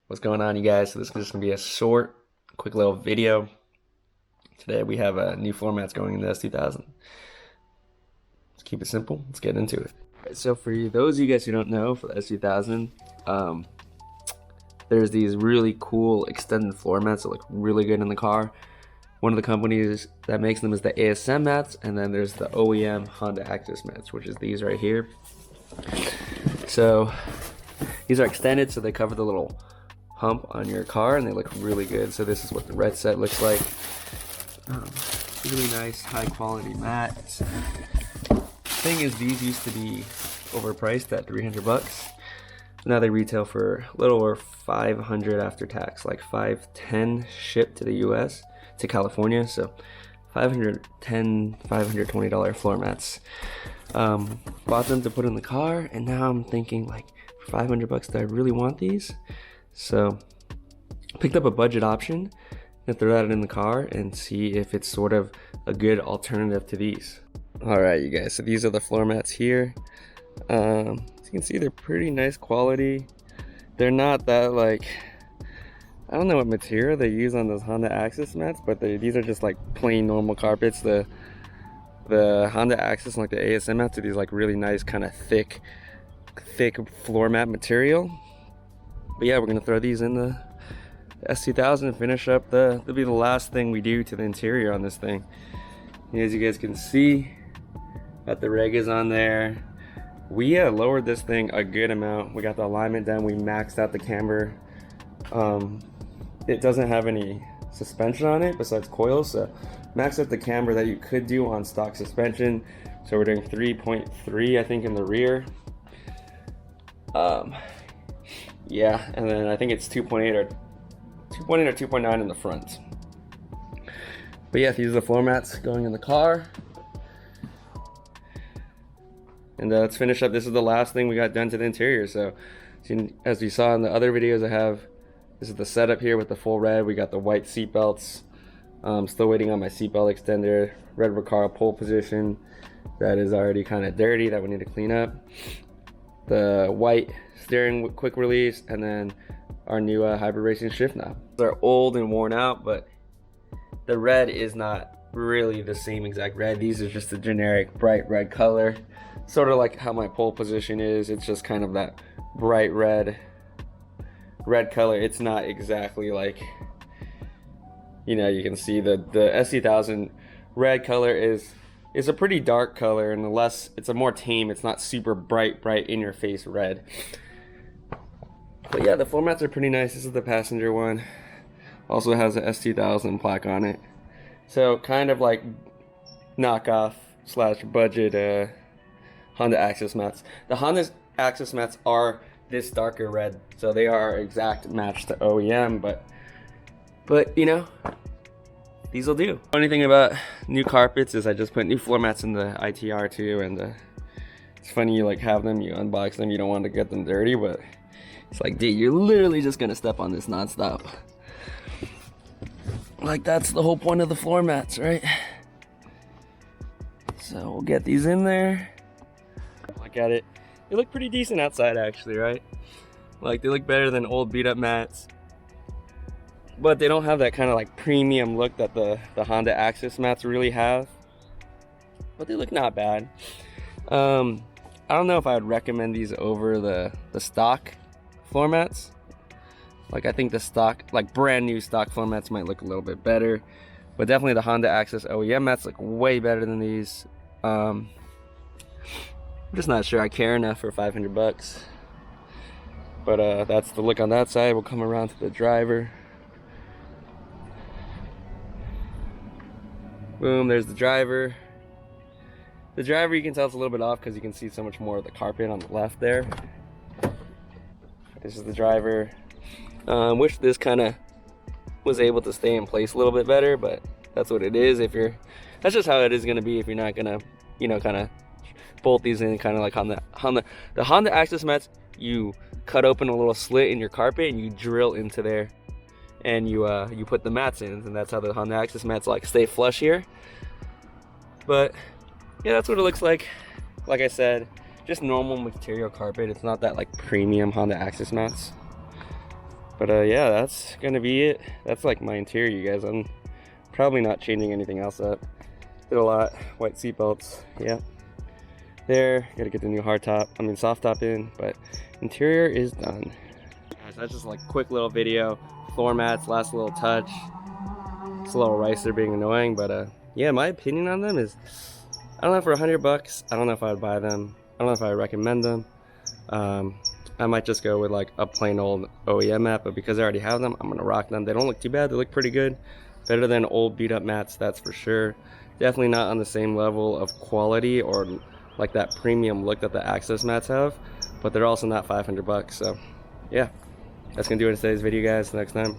What's going on, you guys? So this is just gonna be a short, quick little video. Today we have new floor mats going in the S2000. Let's keep it simple. Let's get into it. So for those of you guys who don't know, for the S2000, there's these really cool extended floor mats that look really good in the car. One of the companies that makes them is the ASM mats, and then there's the OEM Honda Access mats, which is these right here. So these are extended, so they cover the little hump on your car, and they look really good. So this is what the red set looks like. Really nice, high quality mats. Thing is, these used to be overpriced at 300 bucks. Now they retail for a little over 500 after tax, like 510 shipped to the US, to California. So $510, $520 floor mats. Bought them to put in the car, and now I'm thinking, like, for 500 bucks, do I really want these? So picked up a budget option and throw that in the car and see if it's sort of a good alternative to these. All right, you guys, so these are the floor mats here. As you can see, they're pretty nice quality. They're not that, like, I don't know what material they use on those Honda Access mats, but these are just like plain normal carpets. The Honda Access and like the ASM mats are these like really nice kind of thick floor mat material. But yeah, we're gonna throw these in the S2000 and finish up that'll be the last thing we do to the interior on this thing. As you guys can see, that the reg is on there. We lowered this thing a good amount. We got the alignment done. We maxed out the camber. It doesn't have any suspension on it besides coils, so maxed out the camber that you could do on stock suspension. So we're doing 3.3, I think, in the rear. Yeah, and then I think it's 2.8 or 2.9 in the front. But yeah, these are the floor mats going in the car. And let's finish up. This is the last thing we got done to the interior. So as you saw in the other videos I have, this is the setup here with the full red. We got the white seat belts. Still waiting on my seatbelt extender. Red Recaro pole position. That is already kind of dirty, that we need to clean up. The white steering quick release, and then our new hybrid racing shift knob. They're old and worn out, but the red is not really the same exact red. These are just a generic bright red color, sort of like how my pole position is. It's just kind of that bright red color. It's not exactly like, you know, you can see the S2000 red color is a pretty dark color, and it's a more tame, it's not super bright in your face red. But yeah, the floor mats are pretty nice. This is the passenger one. Also has a S2000 plaque on it. So kind of like knockoff / budget Honda Access mats. The Honda Access mats are this darker red, so they are exact match to OEM, but you know, these will do. Funny thing about new carpets is I just put new floor mats in the ITR too, and it's funny, you like have them, you unbox them, you don't want to get them dirty, but it's like, dude, you're literally just gonna step on this nonstop. Like, that's the whole point of the floor mats, right? So we'll get these in there. Look at it. They look pretty decent outside, actually, right? Like, they look better than old beat up mats, but they don't have that kind of like premium look that the Honda Access mats really have. But they look not bad. I don't know if I would recommend these over the stock floor mats. Like, I think the stock, like brand new stock floor mats might look a little bit better, but definitely the Honda Access OEM mats look way better than these. I'm just not sure I care enough for 500 bucks. But that's the look on that side. We'll come around to the driver. Boom, there's the driver. The driver, you can tell it's a little bit off because you can see so much more of the carpet on the left there. This is the driver. Wish this kind of was able to stay in place a little bit better, but that's what it is. That's just how it is going to be if you're not going to, you know, kind of bolt these in, kind of like on the Honda Access mats. You cut open a little slit in your carpet and you drill into there, and you put the mats in, and that's how the Honda Access mats like stay flush here. But yeah, that's what it looks like. Like I said, just normal material carpet. It's not that like premium Honda Access mats. But yeah, that's gonna be it. That's like my interior, you guys. I'm probably not changing anything else up. Did a lot. White seat belts, yeah. There, gotta get the new soft top in, but interior is done. Guys, that's just like quick little video. Floor mats, last little touch. It's a little ricer being annoying, but yeah, my opinion on them is, I don't know, for $100, I don't know if I would buy them. I don't know if I would recommend them. I might just go with like a plain old OEM mat, but because I already have them, I'm gonna rock them. They don't look too bad, they look pretty good. Better than old beat up mats, that's for sure. Definitely not on the same level of quality or like that premium look that the Access mats have, but they're also not $500, so yeah. That's gonna do it in today's video, guys. Next time.